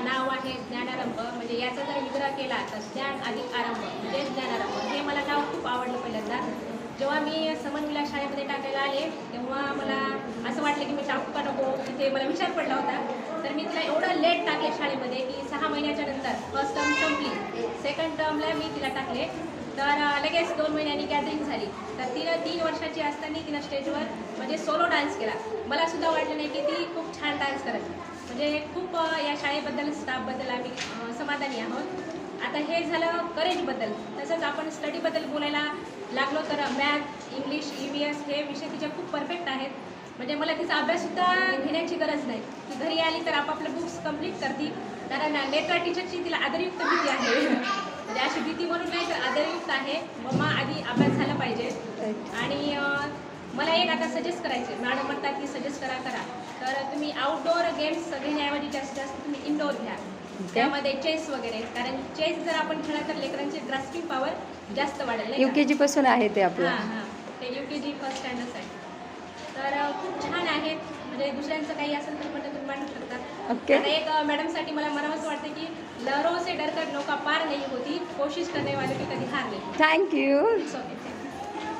नाव आहे ज्ञानारंभ, म्हणजे याचा जर विग्रह केला तर ज्ञान अधिक आरंभ म्हणजे ज्ञानारंभ. हे मला नाव खूप आवडलं पहिल्यांदा. जेव्हा मी समन्विला शाळेमध्ये टाकायला आले तेव्हा मला असं वाटलं की मी टाकू का नको, तिथे मला विचार पडला होता. तर मी तिला एवढं लेट टाकले शाळेमध्ये की 6 महिन्याच्या नंतर फर्स्ट टर्म संपली, सेकंड टर्मला मी तिला टाकले. तर लगेच 2 महिन्यांनी गॅदरिंग झाली. तर तिनं 3 वर्षाची असताना तिनं स्टेजवर म्हणजे सोलो डान्स केला. मला सुद्धा वाटलं नाही की ती खूप छान डान्स करत, म्हणजे खूप या शाळेबद्दल स्टाफबद्दल आम्ही समाधानी आहोत. आता हे झालं करेजबद्दल. तसंच आपण स्टडीबद्दल बोलायला लागलो तर मॅथ, इंग्लिश, EVS हे विषय तिचे खूप परफेक्ट आहेत. म्हणजे मला तिचा अभ्याससुद्धा घेण्याची गरज नाही. ती घरी आली तर आपापलं बुक्स कंप्लीट करते. कारण नेत्रा टीचरची तिला आदरयुक्त भीती आहे. म्हणजे अशी भीती म्हणून नाही तर आदरयुक्त आहे. मम्मा आधी अभ्यास झाला पाहिजे. आणि मला एक आता सजेस्ट करायचे, मॅडम म्हणतात की सजेस्ट करा. तर तुम्ही आउटडोअर गेम्स घेण्याऐवजी जास्तीत जास्त तुम्ही इनडोअर घ्या. त्यामध्ये चेस वगैरे, कारण चेस जर आपण खेळला तर लेकरांची ग्रास्पिंग पॉवर जास्त वाढेल. UKG पासून आहे ते आपलं. हां, ते UKG फर्स्ट स्टँडर्ड आहे. तर खूप छान आहेत. म्हणजे दुसऱ्यांचं काही असेल तर म्हणजे तुम्ही मांडू शकता. ओके. आता एक मॅडमसाठी मला म्हणावंसं वाटतं की लहरों से डरकर नौका पार नहीं होती, कोशिश करने वाले की कधी हार नहीं. थँक्यू. It's okay.